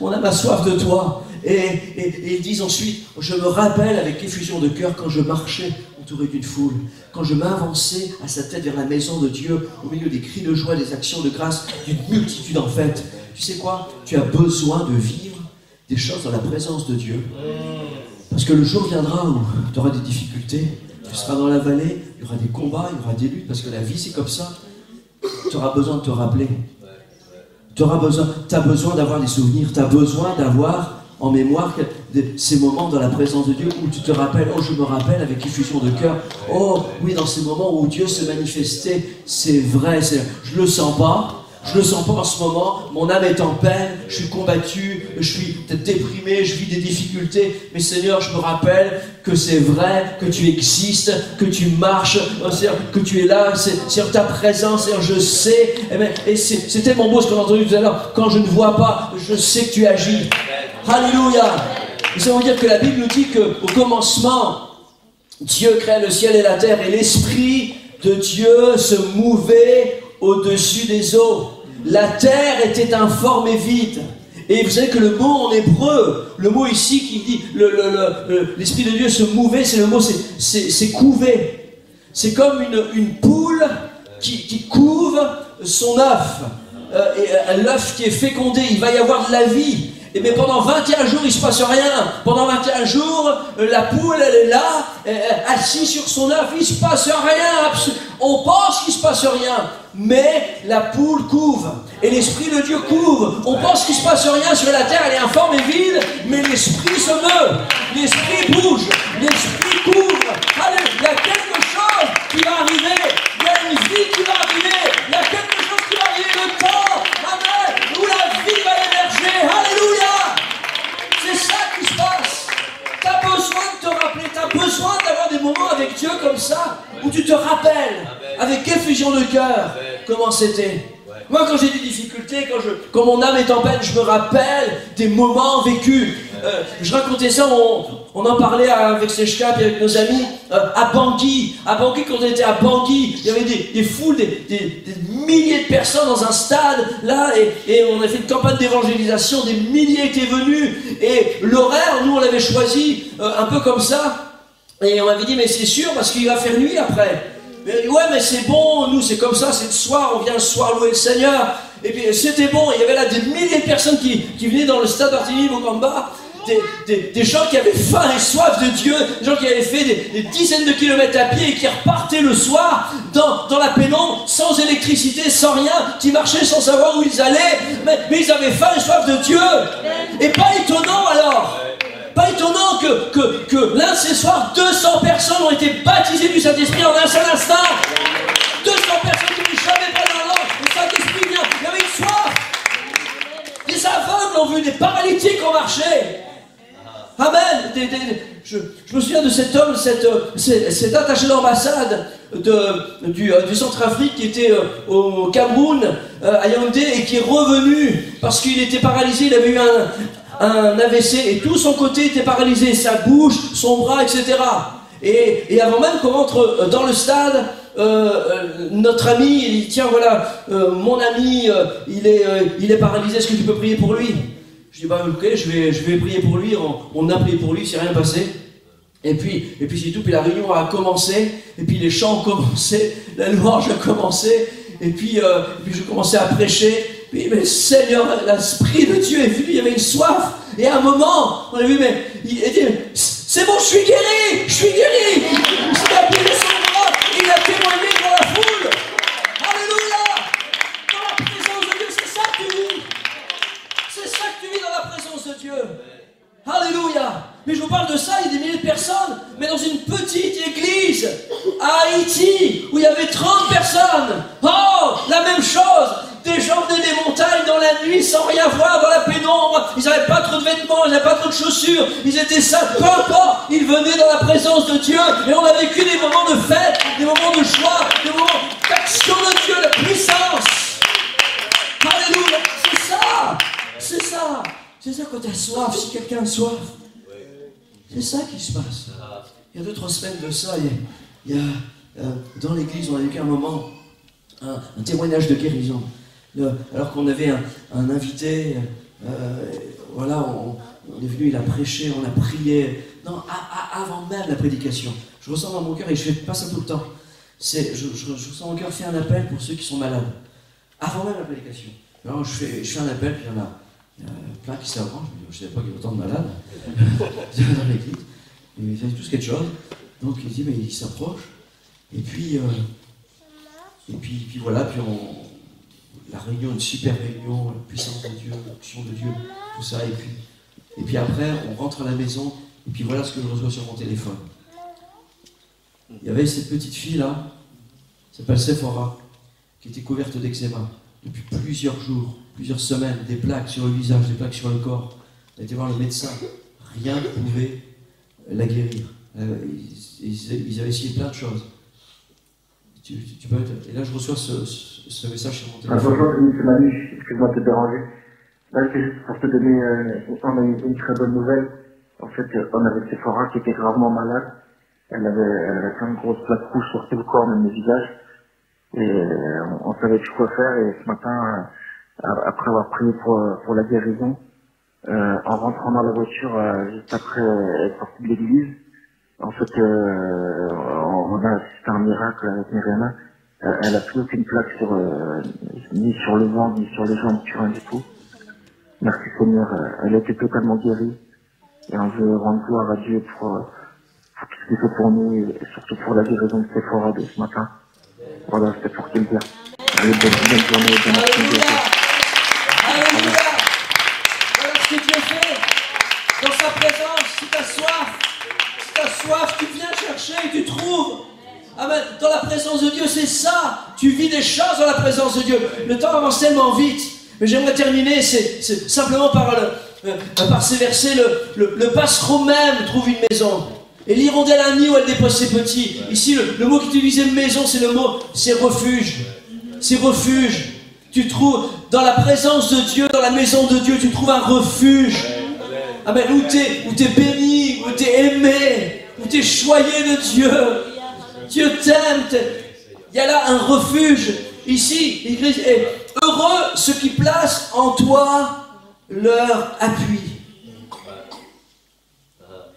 mon âme a soif de toi. Et ils disent ensuite, je me rappelle avec effusion de cœur quand je marchais entouré d'une foule, quand je m'avançais à sa tête vers la maison de Dieu, au milieu des cris de joie, des actions de grâce, d'une multitude en fait. Tu sais quoi? Tu as besoin de vivre des choses dans la présence de Dieu. Parce que le jour viendra où tu auras des difficultés, tu seras dans la vallée, il y aura des combats, il y aura des luttes, parce que la vie c'est comme ça. Tu auras besoin de te rappeler. Tu as besoin d'avoir des souvenirs, tu as besoin d'avoir en mémoire ces moments dans la présence de Dieu où tu te rappelles, oh je me rappelle avec effusion de cœur, oh oui dans ces moments où Dieu se manifestait, c'est vrai, je le sens pas en ce moment, mon âme est en peine, je suis combattu, je suis peut-être déprimé, je vis des difficultés, mais Seigneur je me rappelle que c'est vrai, que tu existes, que tu marches, que tu es là, c'est ta présence, je sais, et c'est tellement beau ce qu'on a entendu tout à l'heure, quand je ne vois pas, je sais que tu agis. Alléluia. Ça veut dire que la Bible nous dit qu'au commencement, Dieu crée le ciel et la terre et l'Esprit de Dieu se mouvait au-dessus des eaux. La terre était informe et vide. Et vous savez que le mot en hébreu, le mot ici qui dit l'Esprit de Dieu se mouvait, c'est le mot, c'est couver. C'est comme une poule qui couve son œuf. Et l'œuf qui est fécondé, il va y avoir de la vie. Mais pendant 21 jours, il ne se passe rien. Pendant 21 jours, la poule, elle est là, assise sur son œuf, il ne se passe rien. On pense qu'il ne se passe rien. Mais la poule couve. Et l'Esprit de Dieu couve. On pense qu'il ne se passe rien sur la terre, elle est informe et vide. Mais l'Esprit se meut. L'Esprit bouge. L'Esprit couvre. Allez, il y a quelque chose qui va arriver. Il y a une vie qui va arriver. Il y a quelque chose qui va arriver. Le temps, amen, où la vie va émerger. Alléluia. C'est ça qui se passe. Tu as besoin de te rappeler. Tu as besoin d'avoir des moments avec Dieu comme ça, où tu te rappelles, avec effusion de cœur, comment c'était. Moi, quand j'ai des difficultés, quand mon âme est en peine, je me rappelle des moments vécus. Je racontais ça, on en parlait avec Sechka et avec nos amis à Bangui. À Bangui, quand on était à Bangui, il y avait des foules, des milliers de personnes dans un stade, là, et on a fait une campagne d'évangélisation, des milliers étaient venus, et l'horaire, nous, on l'avait choisi un peu comme ça, et on m'avait dit, mais c'est sûr, parce qu'il va faire nuit après. Mais, ouais, mais c'est bon, nous, c'est comme ça, c'est le soir, on vient le soir louer le Seigneur, et puis c'était bon, il y avait là des milliers de personnes qui venaient dans le stade Barthélemy Mokamba, des gens qui avaient faim et soif de Dieu, des gens qui avaient fait des dizaines de kilomètres à pied et qui repartaient le soir dans la pénombre, sans électricité, sans rien, qui marchaient sans savoir où ils allaient, mais ils avaient faim et soif de Dieu. Et pas étonnant alors, pas étonnant que l'un de ces soirs, 200 personnes ont été baptisées du Saint-Esprit en un seul instant. 200 personnes qui n'ont jamais parlé en langue, le Saint-Esprit vient, il y avait une soif. Des aveugles ont vu, des paralytiques ont marché. Amen. Je me souviens de cet homme, cet attaché d'ambassade du Centrafrique qui était au Cameroun, à Yaoundé, et qui est revenu parce qu'il était paralysé, il avait eu un AVC et tout son côté était paralysé, sa bouche, son bras, etc. Et avant même qu'on rentre dans le stade, notre ami, il dit, tiens voilà, mon ami, il est paralysé, est-ce que tu peux prier pour lui? Je dis, bah ok, je vais prier pour lui, on a prié pour lui, c'est rien passé. Et puis c'est tout, puis la réunion a commencé, et puis les chants ont commencé, la louange a commencé, et puis je commençais à prêcher, puis mais Seigneur, l'Esprit de Dieu est venu, il y avait une soif, et à un moment, on a vu, mais il dit, c'est bon, je suis guéri, il a plié son bras, il a témoigné dans la foule. Alléluia. Dans la présence de Dieu, c'est ça que tu vis. C'est ça que tu vis dans la présence de Dieu. Alléluia. Mais je vous parle de ça, il y a des milliers de personnes, mais dans une petite église à Haïti, où il y avait 30 personnes. Oh, la même chose. Des gens venaient des montagnes dans la nuit sans rien voir, dans la pénombre. Ils n'avaient pas trop de vêtements, ils n'avaient pas trop de chaussures. Ils étaient sales, peu importe. Ils venaient dans la présence de Dieu. Et on a vécu des moments de fête, des moments de joie, des moments d'action de Dieu, de puissance. Alléluia. C'est ça. C'est ça quand tu as soif, si quelqu'un a soif. C'est ça qui se passe. Il y a 2-3 semaines de ça, il y a dans l'église, on a vécu un moment, un témoignage de guérison. Alors qu'on avait un invité, voilà, on est venu, il a prêché, on a prié. Non, avant même la prédication. Je ressens dans mon cœur, et je fais pas ça tout le temps, je ressens dans mon cœur faire un appel pour ceux qui sont malades. Avant même la prédication. Alors je fais un appel, puis il y en a plein qui s'avancent. Je ne savais pas qu'il y avait autant de malades dans l'église. Ils faisaient tous quelque chose. Donc il dit, mais il s'approche. Et puis voilà, puis la réunion, une super réunion, la puissance de Dieu, l'action de Dieu, tout ça. Et puis après, on rentre à la maison, et puis voilà ce que je reçois sur mon téléphone. Il y avait cette petite fille là, qui s'appelle Sephora, qui était couverte d'eczéma depuis plusieurs jours, plusieurs semaines, des plaques sur le visage, des plaques sur le corps. Elle a été voir le médecin, rien ne pouvait la guérir. Ils avaient essayé plein de choses. Tu peux être... Et là, je reçois ce message sur mon téléphone. Bonjour, c'est Manu, excuse-moi de te déranger. Là, c'est juste pour te donner on a une très bonne nouvelle. En fait, on avait Sephora qui était gravement malade. Elle avait plein de grosses plaques rouges sur tout le corps, même le visage. Et on savait plus quoi faire. Et ce matin, après avoir prié pour la guérison, en rentrant dans la voiture, juste après être sorti de l'église, en fait, on a assisté à un miracle avec Myriam. Elle a plus aucune plaque ni sur le ventre, ni sur les jambes, sur rien du tout. Merci Seigneur, elle a été totalement guérie. Et on veut rendre gloire à Dieu pour tout ce qu'il fait pour nous, et surtout pour la guérison de Sephora de ce matin. Voilà, c'était pour te le dire. Allez, bonne journée, bonne après-midi. Alléluia. Voilà ce que Dieu fait dans sa présence. Si tu as soif, tu viens chercher et tu trouves. Amen. Dans la présence de Dieu, c'est ça. Tu vis des choses dans la présence de Dieu. Le temps avance tellement vite. Mais j'aimerais terminer, c'est simplement par ces versets. Le passereau même trouve une maison. Et l'hirondelle a un nid où elle dépose ses petits. Ici, le mot qui est utilisé maison, c'est le mot, c'est refuge. C'est refuge. Tu trouves, dans la présence de Dieu, dans la maison de Dieu, tu trouves un refuge. Amen. Où t'es béni, où t'es aimé, où t'es choyé de Dieu. Dieu t'aime. Il y a là un refuge. Ici, l'Église est heureux ceux qui placent en toi leur appui.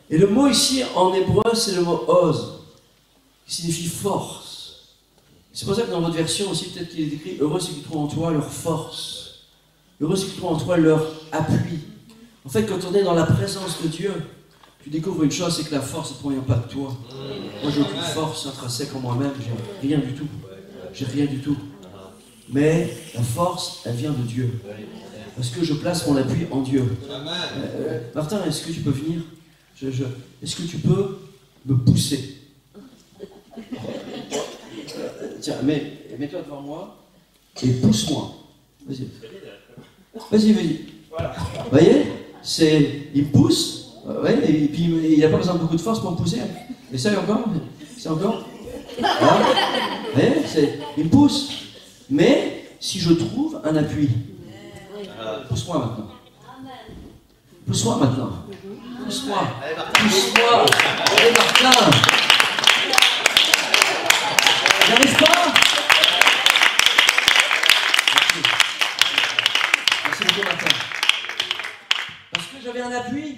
Et le mot ici en hébreu, c'est le mot oz, qui signifie force. C'est pour ça que dans votre version aussi, peut-être qu'il est écrit heureux ceux qui trouvent en toi leur force. Heureux ceux qui trouvent en toi leur appui. En fait, quand on est dans la présence de Dieu, tu découvres une chose, c'est que la force ne provient pas de toi. Moi, j'ai aucune force intrinsèque en moi-même, j'ai rien du tout. J'ai rien du tout. Mais la force, elle vient de Dieu. Parce que je place mon appui en Dieu. Martin, est-ce que tu peux venir? Est-ce que tu peux me pousser? Tiens, mets-toi devant moi et pousse-moi. Vas-y. Vas-y. Voilà. Vous voyez? Il me pousse, ouais, et puis il n'a pas besoin de beaucoup de force pour me pousser. Essaye encore. C'est encore. Voilà. Vous voyez? Il me pousse. Mais si je trouve un appui, pousse-moi maintenant. Pousse-moi maintenant. Pousse-moi. Pousse-moi. Allez, Martin. J'arrive pas. Merci beaucoup, Martin. Parce que j'avais un appui.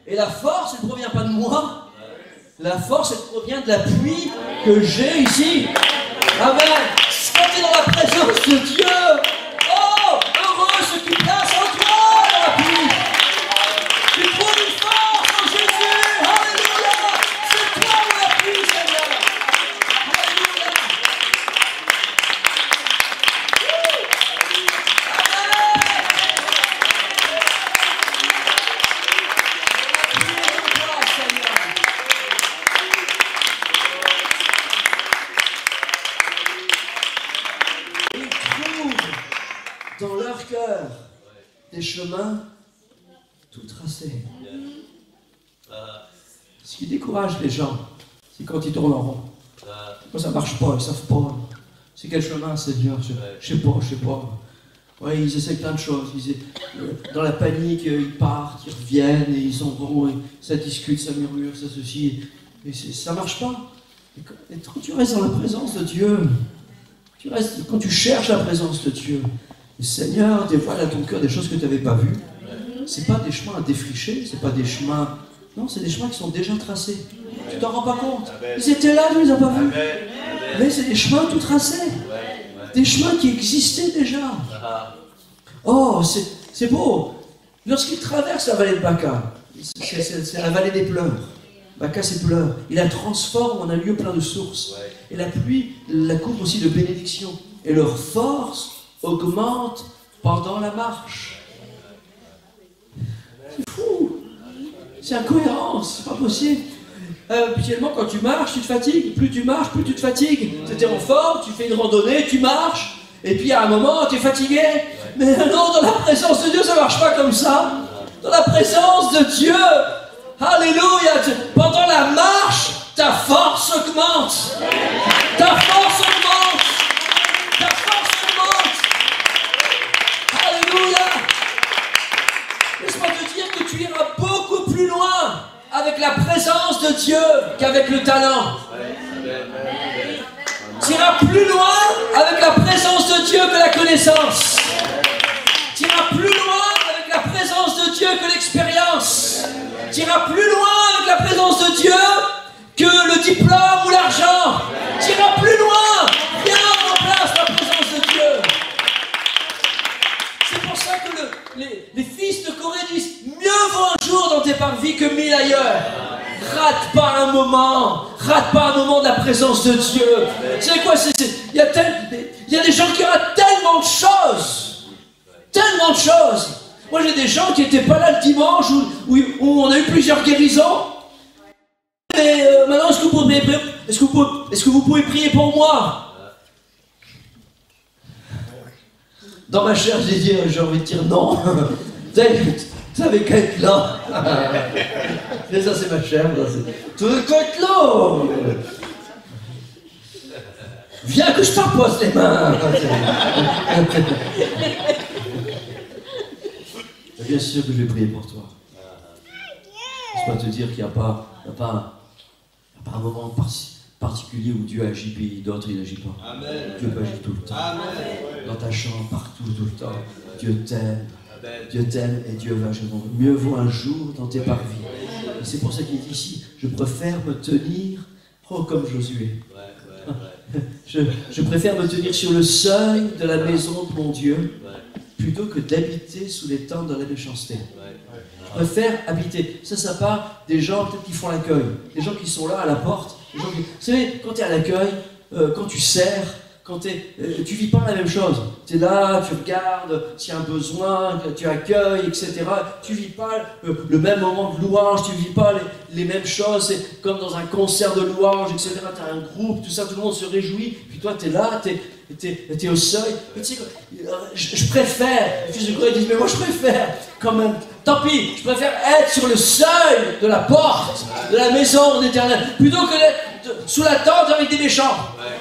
Et la force, elle ne provient pas de moi. La force, elle provient de l'appui que j'ai ici. Amen. Quand tu es dans la présence de Dieu, oh, heureux ceux qui placent en toi l'appui. Tu trouves une force en Jésus. Alléluia. C'est toi mon appui, Seigneur. Alléluia. Dans leur cœur, des chemins tout tracés. Ce qui décourage les gens, c'est quand ils tournent en rond. Quand ça ne marche pas, ils ne savent pas. C'est quel chemin, Seigneur? Je ne sais pas. Ouais, ils essaient plein de choses. Dans la panique, ils partent, ils reviennent, et ils s'en vont, et ça discute, ça murmure, ça ceci. Et ça ne marche pas. Et quand tu restes dans la présence de Dieu, quand tu cherches la présence de Dieu, le Seigneur dévoile à ton cœur des choses que tu n'avais pas vues. Ce n'est pas des chemins à défricher, c'est pas des chemins... Non, c'est des chemins qui sont déjà tracés. Tu t'en rends pas compte. Ils étaient là, tu ne les as pas vus. Mais c'est des chemins tout tracés. Des chemins qui existaient déjà. Oh, c'est beau. Lorsqu'il traverse la vallée de Baca, c'est la vallée des pleurs. Baca, c'est pleurs. Il la transforme en un lieu plein de sources. Et la pluie la couvre aussi de bénédictions. Et leur force augmente pendant la marche. C'est fou. C'est incohérent, c'est pas possible. Habituellement, quand tu marches, tu te fatigues. Plus tu marches, plus tu te fatigues. Tu es en forme, tu fais une randonnée, tu marches, et puis à un moment, tu es fatigué. Mais non, dans la présence de Dieu, ça ne marche pas comme ça. Dans la présence de Dieu, alléluia, pendant la marche, ta force augmente. Ta force augmente. Ta force augmente. Alléluia. Laisse-moi te dire que tu iras beaucoup plus loin avec la présence de Dieu qu'avec le talent. Tu iras plus loin avec la présence de Dieu que la connaissance. Tu iras plus loin avec la présence de Dieu que l'expérience. Tu iras plus loin avec la présence de Dieu que le diplôme ou l'argent. Tu iras plus loin. Rien ne remplace la présence de Dieu. C'est pour ça que les fils de Corée disent: mieux vaut un jour dans tes parvis que 1000 ailleurs. Rate pas un moment de la présence de Dieu. Tu sais quoi, il y a des gens qui ratent tellement de choses. Tellement de choses. Moi j'ai des gens qui n'étaient pas là le dimanche où on a eu plusieurs guérisons. Et maintenant, est-ce que vous pouvez prier pour moi? Dans ma chair, j'ai envie de dire non. Tu n'avais qu'à être là. Mais ça, c'est ma chair. Tu n'avais qu'à être là. Viens que je t'impose les mains. Bien sûr que je vais prier pour toi. Je peux te dire qu'il n'y a pas un moment particulier où Dieu agit, puis d'autres il n'agit pas. Amen. Dieu peut agir tout le temps. Amen. Dans ta chambre, partout, tout le temps. Dieu t'aime. Dieu t'aime et Dieu va agir. Mieux vaut un jour dans tes parvis. Et c'est pour ça qu'il dit ici: je préfère me tenir, comme Josué. Je préfère me tenir sur le seuil de la maison de mon Dieu plutôt que d'habiter sous les tentes de la méchanceté. Je préfère habiter. Ça part des gens peut-être qui font l'accueil. Des gens qui sont là à la porte. Vous savez, quand tu es à l'accueil, quand tu sers, tu vis pas la même chose. Tu es là, tu regardes, s'il y a un besoin, tu accueilles, etc. Tu vis pas le même moment de louange, tu vis pas les mêmes choses. C'est comme dans un concert de louange, etc. Tu as un groupe, tout ça, tout le monde se réjouit. Puis toi, tu es là, tu es au seuil. Et tu sais, je préfère, les fils de Corée disent: mais moi je préfère quand même. Tant pis, je préfère être sur le seuil de la porte de la maison d'Éternel plutôt que d'être sous la tente avec des méchants.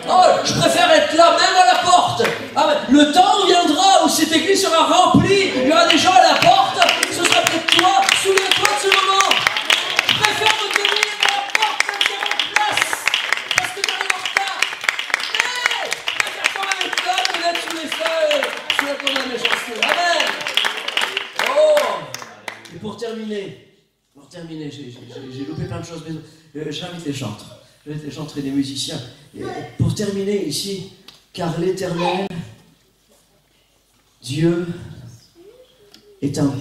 Oh, je préfère être là, même à la porte. Ah, le temps viendra où cette église sera remplie, il y aura des gens à la porte, ce sera peut-être toi. Souviens-toi de ce moment. Je préfère me tenir à la porte que de en place, parce que tu arrives en retard. Mais je préfère quand même être là que d'être sous les feuilles, sous la tente de la méchanceté. Amen. Oh. Et pour terminer, j'ai loupé plein de choses, mais j'invite les chantres. J'invite les chantres et les musiciens. Et pour terminer ici, car l'Éternel, Dieu, est un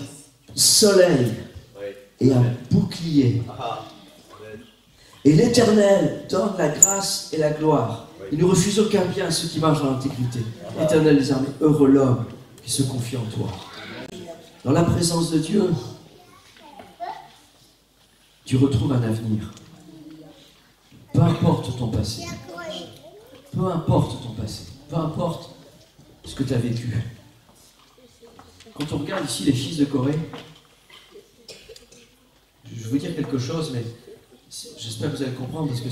soleil et un bouclier. Et l'Éternel donne la grâce et la gloire. Il ne refuse aucun bien à ceux qui marchent dans l'intégrité. L'Éternel des armées, heureux l'homme qui se confie en toi. Dans la présence de Dieu, tu retrouves un avenir. Peu importe ton passé. Peu importe ton passé. Peu importe ce que tu as vécu. Quand on regarde ici les fils de Corée, je veux dire quelque chose, mais j'espère que vous allez comprendre, parce que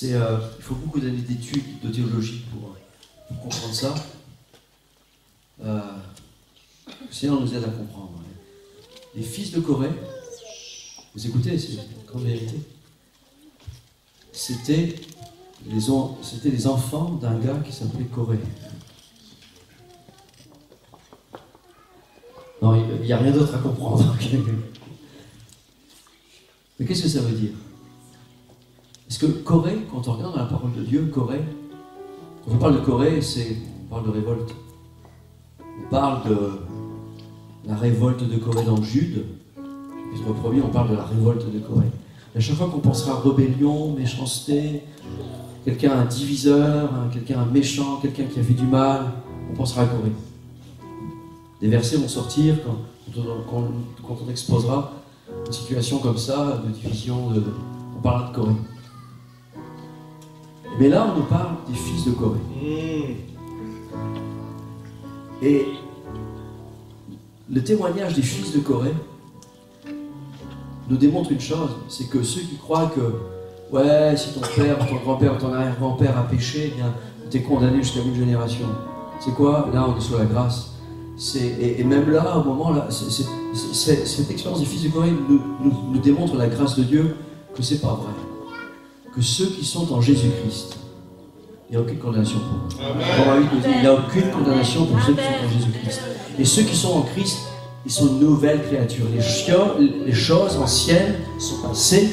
il faut beaucoup d'années d'études de théologie pour comprendre ça. Le Seigneur nous aide à comprendre. Les fils de Corée, vous écoutez, c'est une grande vérité. c'était les enfants d'un gars qui s'appelait Corée. Non, il n'y a rien d'autre à comprendre. Mais qu'est-ce que ça veut dire? Parce que Corée, quand on regarde dans la parole de Dieu, Corée, quand on parle de Corée, on parle de révolte. On parle de la révolte de Corée dans Jude. Chapitre 1er, on parle de la révolte de Corée. À chaque fois qu'on pensera à rébellion, méchanceté, quelqu'un un diviseur, quelqu'un un méchant, quelqu'un qui a fait du mal, on pensera à Corée. Des versets vont sortir quand on exposera une situation comme ça, de division, on parlera de Corée. Mais là, on nous parle des fils de Corée. Et le témoignage des fils de Corée nous démontre une chose, c'est que ceux qui croient que, ouais, si ton père, ton grand-père ou ton arrière-grand-père a péché, eh bien, tu es condamné jusqu'à une génération. C'est quoi? Là, on est sous la grâce. Et même là, au moment là, cette expérience des fils de Corée nous démontre la grâce de Dieu, que c'est pas vrai. Que ceux qui sont en Jésus-Christ, il n'y a aucune condamnation pour eux. Il n'y a aucune condamnation pour ceux qui sont en Jésus-Christ. Et ceux qui sont en Christ, ils sont une nouvelle créature. Les choses anciennes sont passées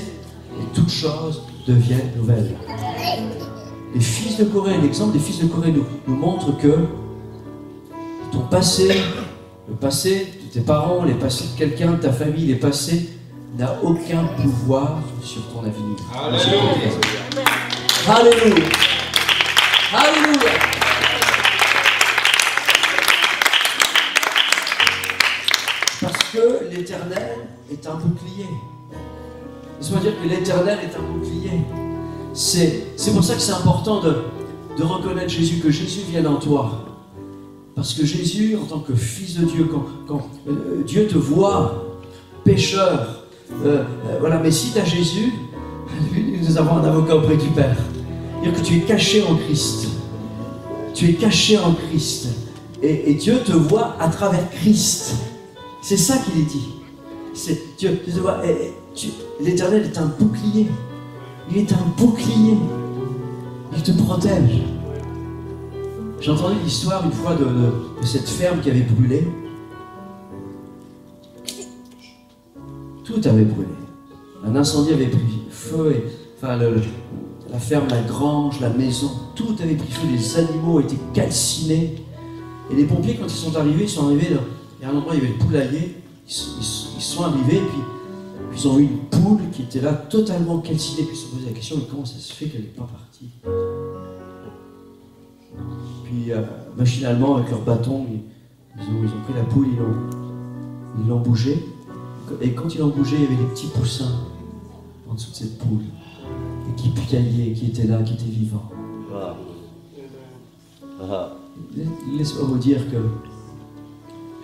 et toutes choses deviennent nouvelles. Les fils de Corée, l'exemple des fils de Corée nous montre que ton passé, le passé de tes parents, les passés de quelqu'un de ta famille, les passés, n'a aucun pouvoir sur ton avenir. Alléluia. Alléluia. Alléluia. Parce que l'Éternel est un bouclier. Laisse-moi dire que l'Éternel est un bouclier. C'est pour ça que c'est important de reconnaître Jésus, que Jésus vienne en toi. Parce que Jésus, en tant que Fils de Dieu, quand Dieu te voit, pécheur, voilà, mais si tu as Jésus, nous avons un avocat auprès du Père. C'est-à-dire que tu es caché en Christ. Tu es caché en Christ. Et Dieu te voit à travers Christ. C'est ça qu'il est dit. Dieu te voit. L'Éternel est un bouclier. Il est un bouclier. Il te protège. J'ai entendu l'histoire une fois de cette ferme qui avait brûlé. Tout avait brûlé. Un incendie avait pris feu. La ferme, la grange, la maison, tout avait pris feu. Les animaux étaient calcinés. Et les pompiers, quand ils sont arrivés là. Il y a un endroit où il y avait le poulailler. Ils sont arrivés et puis ils ont vu une poule qui était là totalement calcinée. Puis ils se sont posé la question, mais comment ça se fait qu'elle n'est pas partie? Puis machinalement, avec leur bâton, ils ont pris la poule, ils l'ont bougée. Et quand ils l'ont bougée, il y avait des petits poussins en dessous de cette poule. Et qui piaillaient, qui étaient là, qui étaient vivants. Laisse-moi vous dire que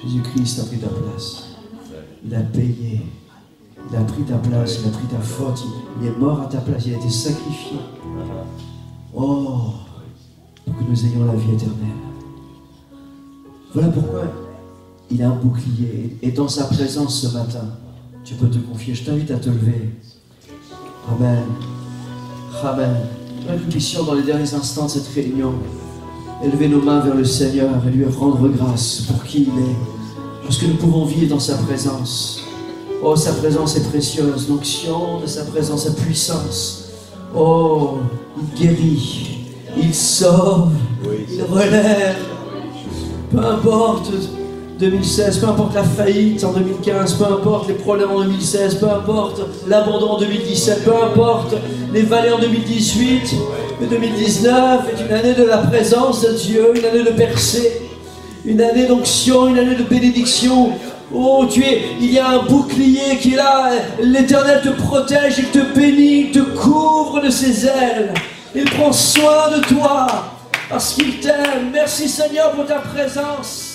Jésus-Christ a pris ta place. Il a payé. Il a pris ta place, il a pris ta faute. Il est mort à ta place, il a été sacrifié. Oh, pour que nous ayons la vie éternelle. Voilà pourquoi il a un bouclier. Et dans sa présence ce matin, tu peux te confier. Je t'invite à te lever. Amen. Amen. Que nous puissions dans les derniers instants de cette réunion élever nos mains vers le Seigneur et lui rendre grâce pour qui il est. Parce que nous pouvons vivre dans sa présence. Oh, sa présence est précieuse. L'onction de sa présence, sa puissance. Oh, il guérit, il sauve, il relève. Peu importe 2016, peu importe la faillite en 2015, peu importe les problèmes en 2016, peu importe l'abandon en 2017, peu importe les vallées en 2018, mais 2019 est une année de la présence de Dieu, une année de percée, une année d'onction, une année de bénédiction. Oh, il y a un bouclier qui est là, l'Éternel te protège, il te bénit, il te couvre de ses ailes, il prend soin de toi, parce qu'il t'aime. Merci Seigneur pour ta présence.